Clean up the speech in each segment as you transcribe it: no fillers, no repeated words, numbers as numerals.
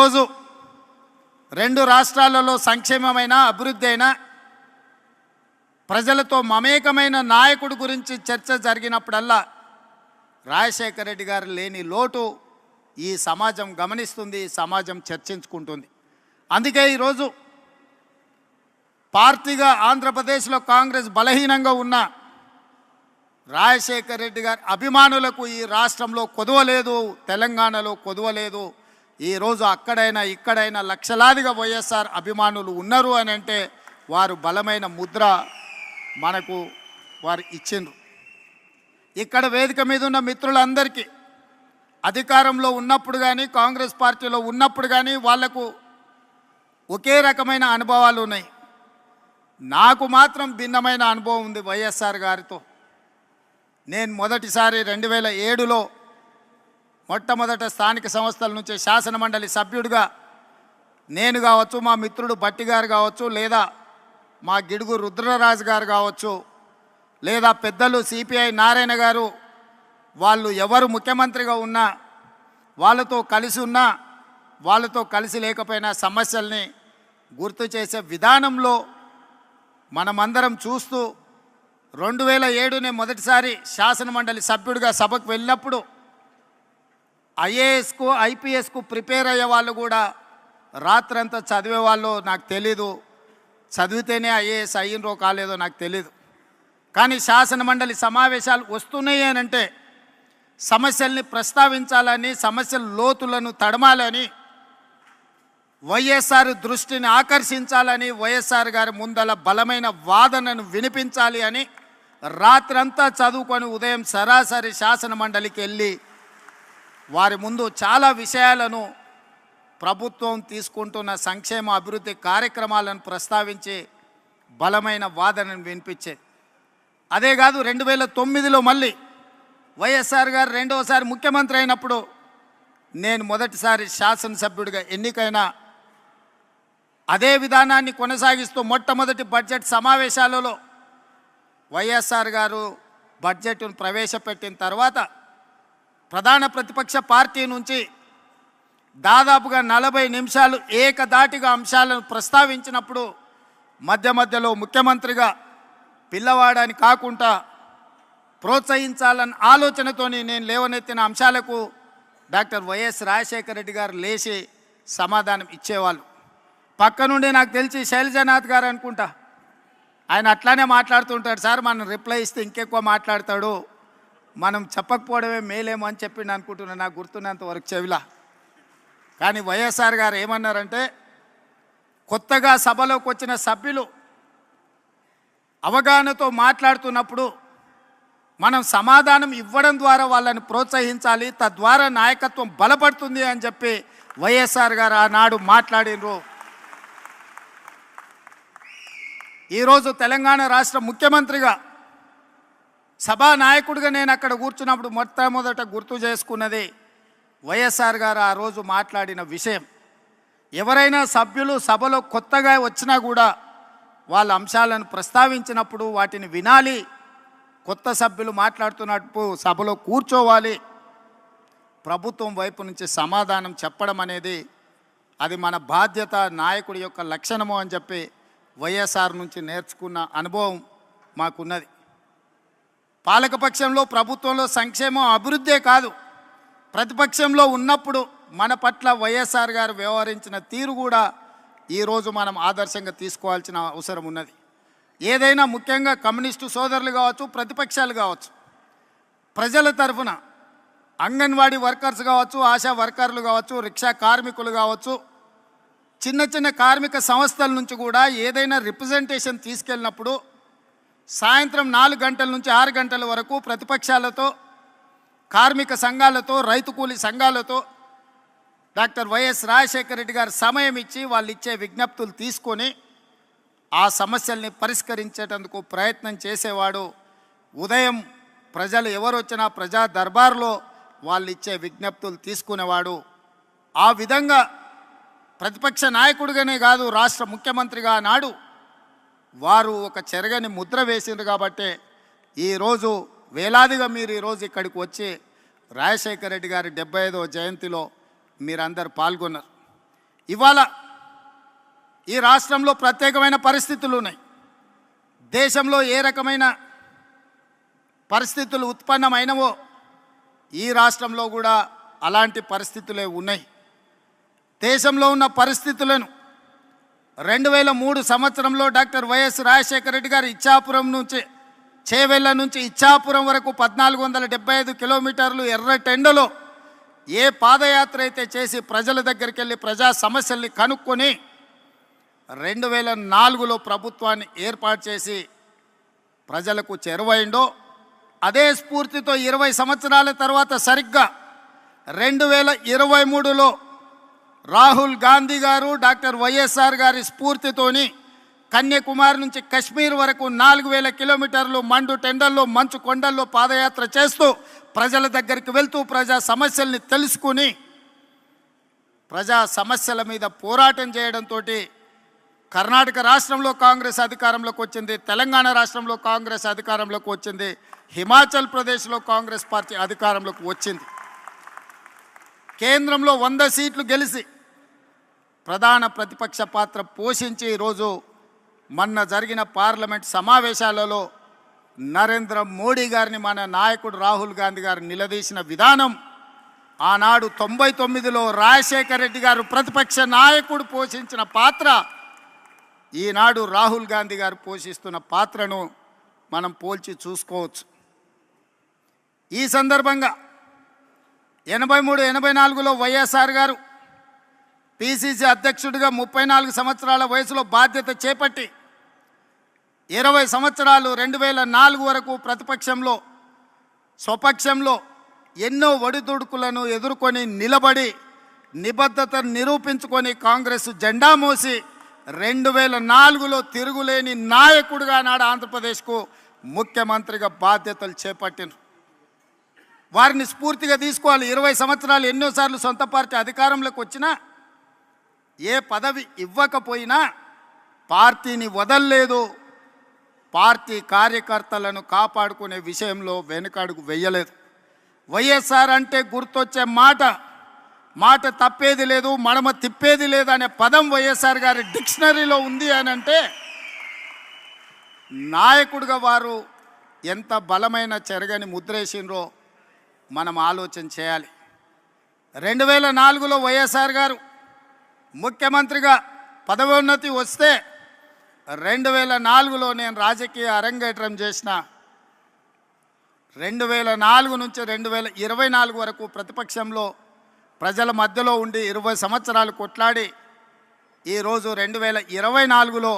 ఈరోజు రెండు రాష్ట్రాలలో సంక్షేమమైన అభివృద్ధి అయినా ప్రజలతో మమేకమైన నాయకుడి గురించి చర్చ జరిగినప్పుడల్లా రాజశేఖర రెడ్డి గారు లేని లోటు ఈ సమాజం గమనిస్తుంది, ఈ సమాజం చర్చించుకుంటుంది. అందుకే ఈరోజు పార్టీగా ఆంధ్రప్రదేశ్లో కాంగ్రెస్ బలహీనంగా ఉన్న రాజశేఖర రెడ్డి గారి అభిమానులకు ఈ రాష్ట్రంలో కొదవలేదు, తెలంగాణలో కొదవలేదు. ఈరోజు అక్కడైనా ఇక్కడైనా లక్షలాదిగా వైఎస్ఆర్ అభిమానులు ఉన్నారు అని అంటే వారు బలమైన ముద్ర మనకు వారు ఇచ్చిండ్రు. ఇక్కడ వేదిక మీద ఉన్న మిత్రులందరికీ అధికారంలో ఉన్నప్పుడు కానీ కాంగ్రెస్ పార్టీలో ఉన్నప్పుడు కానీ వాళ్లకు ఒకే రకమైన అనుభవాలు ఉన్నాయి. నాకు మాత్రం భిన్నమైన అనుభవం ఉంది వైఎస్ఆర్ గారితో. నేను మొదటిసారి 2007లో మొట్టమొదట స్థానిక సంస్థల నుంచి శాసనమండలి సభ్యుడిగా నేను కావచ్చు, మా మిత్రుడు భట్టి గారు కావచ్చు, లేదా మా గిడుగు రుద్రరాజు గారు కావచ్చు, లేదా పెద్దలు సిపిఐ నారాయణ గారు, వాళ్ళు ఎవరు ముఖ్యమంత్రిగా ఉన్నా వాళ్ళతో కలిసి ఉన్నా వాళ్ళతో కలిసి లేకపోయినా సమస్యల్ని గుర్తు చేసే విధానంలో మనమందరం చూస్తూ 2007 మొదటిసారి శాసనమండలి సభ్యుడిగా సభకు వెళ్ళినప్పుడు ఐఏఎస్కు ఐపీఎస్కు ప్రిపేర్ అయ్యే వాళ్ళు కూడా రాత్రంతా చదివే వాళ్ళు నాకు తెలీదు, చదివితేనే ఐఏఎస్ అయ్యిండ్రో కాలేదో నాకు తెలీదు. కానీ శాసనమండలి సమావేశాలు వస్తున్నాయి అని అంటే సమస్యల్ని ప్రస్తావించాలని, సమస్యల లోతులను తడమాలని, వైఎస్ఆర్ దృష్టిని ఆకర్షించాలని, వైఎస్ఆర్ గారి ముందల బలమైన వాదనను వినిపించాలి అని రాత్రంతా చదువుకొని ఉదయం సరాసరి శాసనమండలికి వెళ్ళి వారి ముందు చాలా విషయాలను, ప్రభుత్వం తీసుకుంటున్న సంక్షేమ అభివృద్ధి కార్యక్రమాలను ప్రస్తావించి బలమైన వాదనను వినిపించేది. అదే కాదు 2009లో మళ్ళీ వైఎస్ఆర్ గారు రెండవసారి ముఖ్యమంత్రి అయినప్పుడు నేను మొదటిసారి శాసనసభ్యుడిగా ఎన్నికైనా అదే విధానాన్ని కొనసాగిస్తూ మొట్టమొదటి బడ్జెట్ సమావేశాలలో వైఎస్ఆర్ గారు బడ్జెట్ను ప్రవేశపెట్టిన తర్వాత ప్రధాన ప్రతిపక్ష పార్టీ నుంచి దాదాపుగా 40 నిమిషాలు ఏకధాటిగా అంశాలను ప్రస్తావించినప్పుడు మధ్య మధ్యలో ముఖ్యమంత్రిగా పిల్లవాడని కాకుండా ప్రోత్సహించాలన్న ఆలోచనతోని నేను లేవనెత్తిన అంశాలకు డాక్టర్ వైఎస్ రాజశేఖర రెడ్డి గారు లేచి సమాధానం ఇచ్చేవాళ్ళు. పక్క నుండి నాకు తెలిసి శైలజనాథ్ గారు అనుకుంటా, ఆయన అట్లానే మాట్లాడుతుంటాడు, సార్ మనం రిప్లై ఇస్తే ఇంకెక్కువ మాట్లాడతాడు, మనం చెప్పకపోవడమే మేలేమో అని చెప్పిండు అనుకుంటున్నాను నాకు గుర్తున్నంత వరకు చెవిలా. కానీ వైఎస్ఆర్ గారు ఏమన్నారంటే, కొత్తగా సభలోకి వచ్చిన సభ్యులు అవగాహనతో మాట్లాడుతున్నప్పుడు మనం సమాధానం ఇవ్వడం ద్వారా వాళ్ళని ప్రోత్సహించాలి, తద్వారా నాయకత్వం బలపడుతుంది అని చెప్పి వైఎస్ఆర్ గారు ఆనాడు మాట్లాడినరు. ఈరోజు తెలంగాణ రాష్ట్ర ముఖ్యమంత్రిగా సభానాయకుడిగా నేను అక్కడ కూర్చున్నప్పుడు మొట్టమొదట గుర్తు చేసుకున్నది వైఎస్ఆర్ గారు ఆ రోజు మాట్లాడిన విషయం. ఎవరైనా సభ్యులు సభలో కొత్తగా వచ్చినా కూడా వాళ్ళ అంశాలను ప్రస్తావించినప్పుడు వాటిని వినాలి, కొత్త సభ్యులు మాట్లాడుతున్నప్పుడు సభలో కూర్చోవాలి, ప్రభుత్వం వైపు నుంచి సమాధానం చెప్పడం అనేది అది మన బాధ్యత, నాయకుడి యొక్క లక్షణము అని చెప్పి వైఎస్ఆర్ నుంచి నేర్చుకున్న అనుభవం మాకున్నది. పాలకపక్షంలో ప్రభుత్వంలో సంక్షేమం అభివృద్ధే కాదు, ప్రతిపక్షంలో ఉన్నప్పుడు మన పట్ల వైఎస్ఆర్ గారు వ్యవహరించిన తీరు కూడా ఈరోజు మనం ఆదర్శంగా తీసుకోవాల్సిన అవసరం ఉన్నది. ఏదైనా ముఖ్యంగా కమ్యూనిస్టు సోదరులు కావచ్చు, ప్రతిపక్షాలు కావచ్చు, ప్రజల తరఫున అంగన్వాడీ వర్కర్స్ కావచ్చు, ఆశా వర్కర్లు కావచ్చు, రిక్షా కార్మికులు కావచ్చు, చిన్న చిన్న కార్మిక సంస్థల నుంచి కూడా ఏదైనా రిప్రజెంటేషన్ తీసుకెళ్ళినప్పుడు సాయంత్రం 4 గంటల నుంచి 6 గంటల వరకు ప్రతిపక్షాలతో, కార్మిక సంఘాలతో, రైతు కూలీ సంఘాలతో డాక్టర్ వైఎస్ రాజశేఖర రెడ్డి గారు సమయం ఇచ్చి వాళ్ళు ఇచ్చే విజ్ఞప్తులు తీసుకొని ఆ సమస్యల్ని పరిష్కరించేటందుకు ప్రయత్నం చేసేవాడు. ఉదయం ప్రజలు ఎవరు వచ్చినా ప్రజా దర్బార్లో వాళ్ళు ఇచ్చే విజ్ఞప్తులు తీసుకునేవాడు. ఆ విధంగా ప్రతిపక్ష నాయకుడిగానే కాదు, రాష్ట్ర ముఖ్యమంత్రిగా నాడు వారు ఒక చెరగని ముద్ర వేసిండ్రు. కాబట్టి ఈరోజు వేలాదిగా మీరు ఈరోజు ఇక్కడికి వచ్చి రాజశేఖర రెడ్డి గారి 75వ జయంతిలో మీరందరూ పాల్గొన్నారు. ఇవాళ ఈ రాష్ట్రంలో ప్రత్యేకమైన పరిస్థితులు ఉన్నాయి. దేశంలో ఏ రకమైన పరిస్థితులు ఉత్పన్నమైనవో ఈ రాష్ట్రంలో కూడా అలాంటి పరిస్థితులే ఉన్నాయి. దేశంలో ఉన్న పరిస్థితులను 2003 సంవత్సరంలో డాక్టర్ వైఎస్ రాజశేఖర రెడ్డి గారు ఇచ్చాపురం నుంచి చేవెళ్ళ నుంచి ఇచ్చాపురం వరకు 1475 కిలోమీటర్లు ఎర్రటెండలో ఏ పాదయాత్ర అయితే చేసి ప్రజల దగ్గరికి వెళ్ళి ప్రజా సమస్యల్ని కనుక్కొని 2004లో ప్రభుత్వాన్ని ఏర్పాటు చేసి ప్రజలకు చేరువైండో అదే స్ఫూర్తితో 20 సంవత్సరాల తర్వాత సరిగ్గా 2023లో రాహుల్ గాంధీ గారు డాక్టర్ వైఎస్ఆర్ గారి స్ఫూర్తితోని కన్యాకుమారి నుంచి కశ్మీర్ వరకు 4000 కిలోమీటర్లు మండు టెండల్లో మంచు కొండల్లో పాదయాత్ర చేస్తూ ప్రజల దగ్గరికి వెళ్తూ ప్రజా సమస్యల్ని తెలుసుకుని ప్రజా సమస్యల మీద పోరాటం చేయడంతో కర్ణాటక రాష్ట్రంలో కాంగ్రెస్ అధికారంలోకి వచ్చింది, తెలంగాణ రాష్ట్రంలో కాంగ్రెస్ అధికారంలోకి వచ్చింది, హిమాచల్ ప్రదేశ్లో కాంగ్రెస్ పార్టీ అధికారంలోకి వచ్చింది. కేంద్రంలో 100 సీట్లు గెలిచి ప్రధాన ప్రతిపక్ష పాత్ర పోషించి ఈరోజు మొన్న జరిగిన పార్లమెంట్ సమావేశాలలో నరేంద్ర మోడీ గారిని మన నాయకుడు రాహుల్ గాంధీ గారు నిలదీసిన విధానం ఆనాడు 99లో రాజశేఖర రెడ్డి గారు ప్రతిపక్ష నాయకుడు పోషించిన పాత్ర ఈనాడు రాహుల్ గాంధీ గారు పోషిస్తున్న పాత్రను మనం పోల్చి చూసుకోవచ్చు. ఈ సందర్భంగా 83-84లో వైఎస్ఆర్ గారు పిసిసి అధ్యక్షుడిగా 34 సంవత్సరాల వయసులో బాధ్యత చేపట్టి 20 సంవత్సరాలు 2004 వరకు ప్రతిపక్షంలో స్వపక్షంలో ఎన్నో ఒడిదుడుకులను ఎదుర్కొని నిలబడి నిబద్ధతను నిరూపించుకొని కాంగ్రెస్ జెండా మోసి 2004లో తిరుగులేని నాయకుడిగా నాడు ఆంధ్రప్రదేశ్కు ముఖ్యమంత్రిగా బాధ్యతలు చేపట్టిన వారిని స్ఫూర్తిగా తీసుకోవాలి. 20 సంవత్సరాలు ఎన్నోసార్లు సొంత పార్టీ అధికారంలోకి వచ్చినా ఏ పదవి ఇవ్వకపోయినా పార్టీని వదల్లేదు, పార్టీ కార్యకర్తలను కాపాడుకునే విషయంలో వెనుకడుగు వేయలేదు. వైఎస్ఆర్ అంటే గుర్తొచ్చే మాట తప్పేది లేదు, మడమ తిప్పేది లేదు అనే పదం వైఎస్ఆర్ గారి డిక్షనరీలో ఉంది అని అంటే నాయకుడిగా వారు ఎంత బలమైన చెరగని ముద్రేసినరో మనం ఆలోచన చేయాలి. 2004లో వైఎస్ఆర్ గారు ముఖ్యమంత్రిగా పదవోన్నతి వస్తే 2004లో నేను రాజకీయ అరంగేట్రం చేసిన 2004 నుంచి 2024 వరకు ప్రతిపక్షంలో ప్రజల మధ్యలో ఉండి 20 సంవత్సరాలు కొట్లాడి ఈరోజు 2024లో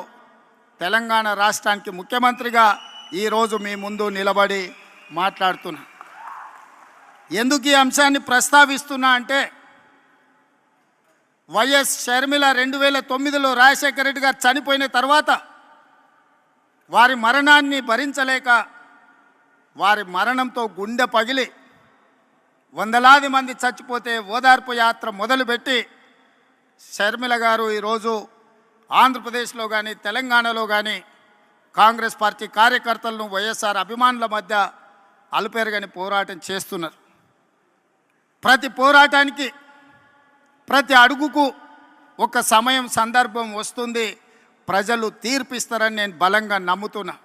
తెలంగాణ రాష్ట్రానికి ముఖ్యమంత్రిగా ఈరోజు మీ ముందు నిలబడి మాట్లాడుతున్నా. ఎందుకు ఈ అంశాన్ని ప్రస్తావిస్తున్నా అంటే వైఎస్ షర్మిల 2009లో రాజశేఖర రెడ్డి గారు చనిపోయిన తర్వాత వారి మరణాన్ని భరించలేక వారి మరణంతో గుండె పగిలి వందలాది మంది చచ్చిపోతే ఓదార్పు యాత్ర మొదలుపెట్టి షర్మిల గారు ఈరోజు ఆంధ్రప్రదేశ్లో కానీ తెలంగాణలో కానీ కాంగ్రెస్ పార్టీ కార్యకర్తలను వైఎస్ఆర్ అభిమానుల మధ్య అలుపెరగని పోరాటం చేస్తున్నారు. ప్రతి పోరాటానికి ప్రతి అడుగుకు ఒక సమయం సందర్భం వస్తుంది, ప్రజలు తీర్పిస్తారని నేను బలంగా నమ్ముతున్నా.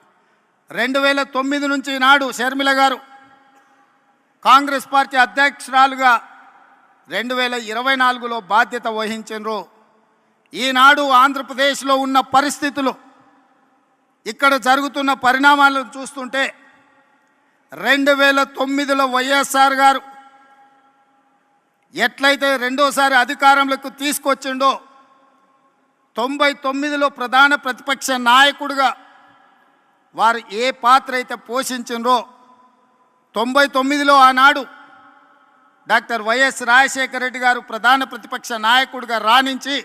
2009 నుంచి నాడు షర్మిల గారు కాంగ్రెస్ పార్టీ అధ్యక్షురాలుగా 2024లో బాధ్యత వహించారు. ఈనాడు ఆంధ్రప్రదేశ్లో ఉన్న పరిస్థితులు, ఇక్కడ జరుగుతున్న పరిణామాలను చూస్తుంటే 2009లో వైఎస్ఆర్ గారు ఎట్లయితే రెండోసారి అధికారంలోకి తీసుకొచ్చిండో 99లో ప్రధాన ప్రతిపక్ష నాయకుడిగా వారు ఏ పాత్ర అయితే పోషించిండ్రో 99లో ఆనాడు డాక్టర్ వైఎస్ రాజశేఖర రెడ్డి గారు ప్రధాన ప్రతిపక్ష నాయకుడిగా రాణించి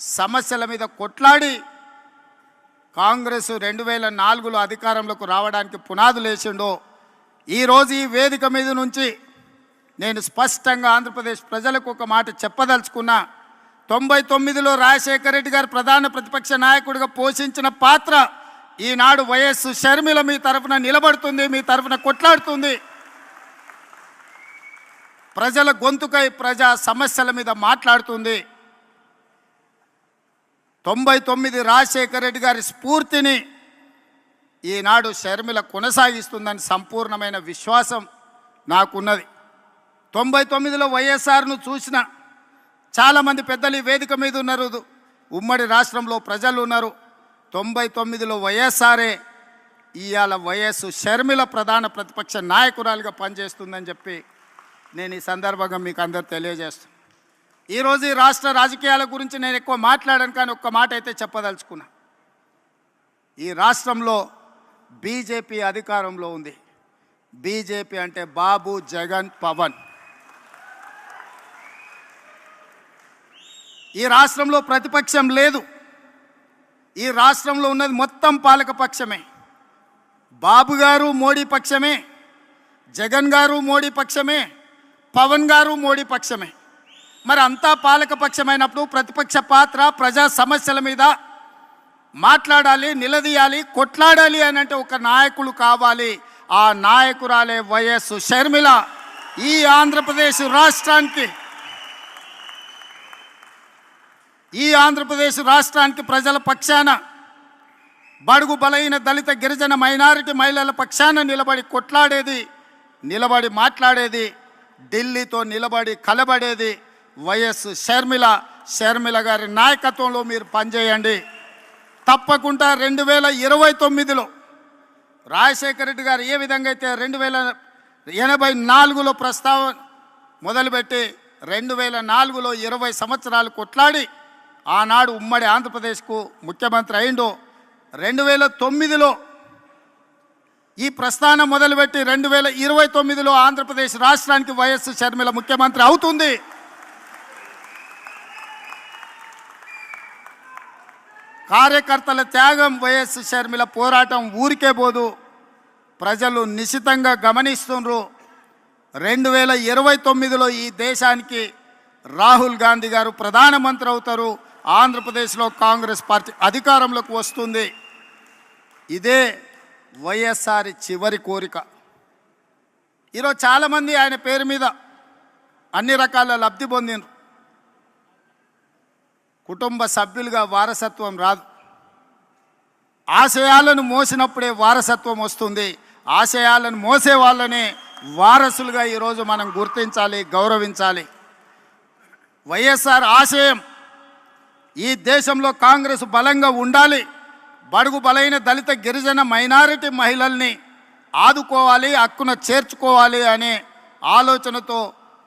సమస్యల మీద కొట్లాడి కాంగ్రెస్ 2004లో అధికారంలోకి రావడానికి పునాదులు వేసిండో ఈరోజు ఈ వేదిక మీద నుంచి నేను స్పష్టంగా ఆంధ్రప్రదేశ్ ప్రజలకు ఒక మాట చెప్పదలుచుకున్నా. 99లో రాజశేఖర రెడ్డి గారు ప్రధాన ప్రతిపక్ష నాయకుడిగా పోషించిన పాత్ర ఈనాడు వైఎస్ షర్మిల మీ తరఫున నిలబడుతుంది, మీ తరఫున కొట్లాడుతుంది. ప్రజల గొంతుకై ప్రజా సమస్యల మీద మాట్లాడుతుంది. 99 రాజశేఖర రెడ్డి గారి స్ఫూర్తిని ఈనాడు షర్మిల కొనసాగిస్తుందని సంపూర్ణమైన విశ్వాసం నాకున్నది. 99లో వైఎస్ఆర్ను చూసిన చాలామంది పెద్దలు ఈ వేదిక మీద ఉన్నారు, ఉమ్మడి రాష్ట్రంలో ప్రజలు ఉన్నారు. 99లో వైఎస్ఆరే, ఇవాళ వైఎస్ షర్మిల ప్రధాన ప్రతిపక్ష నాయకురాలుగా పనిచేస్తుందని చెప్పి నేను ఈ సందర్భంగా మీకు అందరు తెలియజేస్తాను. ఈరోజు ఈ రాష్ట్ర రాజకీయాల గురించి నేను ఎక్కువ మాట్లాడాను, కానీ ఒక్క మాట అయితే చెప్పదలుచుకున్నా. ఈ రాష్ట్రంలో బీజేపీ అధికారంలో ఉంది. బీజేపీ అంటే బాబు, జగన్, పవన్. ఈ రాష్ట్రంలో ప్రతిపక్షం లేదు. ఈ రాష్ట్రంలో ఉన్నది మొత్తం పాలకపక్షమే. బాబు గారు మోడీ పక్షమే, జగన్ గారు మోడీ పక్షమే, పవన్ గారు మోడీ పక్షమే. మరి అంతా పాలకపక్షమైనప్పుడు ప్రతిపక్ష పాత్ర ప్రజా సమస్యల మీద మాట్లాడాలి, నిలదీయాలి, కొట్లాడాలి అని అంటే ఒక నాయకులు కావాలి. ఆ నాయకురాలే వైఎస్ షర్మిల. ఈ ఆంధ్రప్రదేశ్ రాష్ట్రానికి ప్రజల పక్షాన, బడుగు బలైన దళిత గిరిజన మైనారిటీ మహిళల పక్షాన నిలబడి కొట్లాడేది, నిలబడి మాట్లాడేది, ఢిల్లీతో నిలబడి కలబడేది వైఎస్ షర్మిల. షర్మిల గారి నాయకత్వంలో మీరు పనిచేయండి. తప్పకుండా 2029లో రాజశేఖర రెడ్డి గారు ఏ విధంగా అయితే 1984లో ప్రస్తావన మొదలుపెట్టి 2004లో 20 సంవత్సరాలు కొట్లాడి ఆనాడు ఉమ్మడి ఆంధ్రప్రదేశ్కు ముఖ్యమంత్రి అయిండో, 2009లో ఈ ప్రస్థానం మొదలుపెట్టి 2029లో ఆంధ్రప్రదేశ్ రాష్ట్రానికి వైఎస్ షర్మిల ముఖ్యమంత్రి అవుతుంది. కార్యకర్తల త్యాగం, వైఎస్ షర్మిల పోరాటం ఊరికే పోదు. ప్రజలు నిశితంగా గమనిస్తున్నారు. 2029లో ఈ దేశానికి రాహుల్ గాంధీ గారు ప్రధానమంత్రి అవుతారు. ఆంధ్రప్రదేశ్లో కాంగ్రెస్ పార్టీ అధికారంలోకి వస్తుంది. ఇదే వైఎస్ఆర్ చివరి కోరిక. ఈరోజు చాలామంది ఆయన పేరు మీద అన్ని రకాల లబ్ధి పొందినారు. కుటుంబ సభ్యులుగా వారసత్వం రాదు. ఆశయాలను మోసినప్పుడే వారసత్వం వస్తుంది. ఆశయాలను మోసే వాళ్ళనే వారసులుగా ఈరోజు మనం గుర్తించాలి, గౌరవించాలి. వైఎస్ఆర్ ఆశయం ఈ దేశంలో కాంగ్రెస్ బలంగా ఉండాలి, బడుగు బలైన దళిత గిరిజన మైనారిటీ మహిళల్ని ఆదుకోవాలి, హక్కున చేర్చుకోవాలి అనే ఆలోచనతో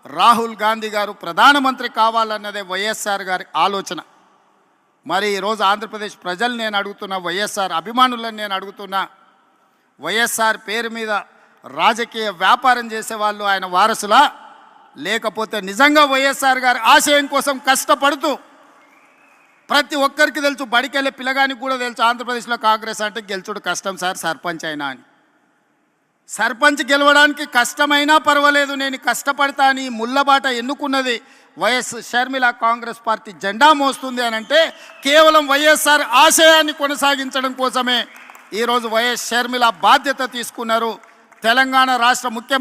రాహుల్ గాంధీ గారు ప్రధానమంత్రి కావాలన్నదే వైఎస్ఆర్ గారి ఆలోచన. మరి ఈరోజు ఆంధ్రప్రదేశ్ ప్రజలు నేను అడుగుతున్నా, వైఎస్ఆర్ అభిమానులను నేను అడుగుతున్నా, వైఎస్ఆర్ పేరు మీద రాజకీయ వ్యాపారం చేసేవాళ్ళు ఆయన వారసులా, లేకపోతే నిజంగా వైఎస్ఆర్ గారి ఆశయం కోసం కష్టపడుతూ, ప్రతి ఒక్కరికి తెలుసు, బడికెళ్ళే పిల్లగానికి కూడా తెలుసు ఆంధ్రప్రదేశ్లో కాంగ్రెస్ అంటే గెలుచుడు కష్టం సార్, సర్పంచ్ అయినా అని. సర్పంచ్ గెలవడానికి కష్టమైనా పర్వాలేదు, నేను కష్టపడతా అని ముళ్ళబాట ఎన్నుకున్నది వైఎస్ షర్మిల. కాంగ్రెస్ పార్టీ జెండా మోస్తుంది అని అంటే కేవలం వైఎస్ఆర్ ఆశయాన్ని కొనసాగించడం కోసమే ఈరోజు వైఎస్ షర్మిల బాధ్యత తీసుకున్నారు. తెలంగాణ రాష్ట్ర ముఖ్యమంత్రి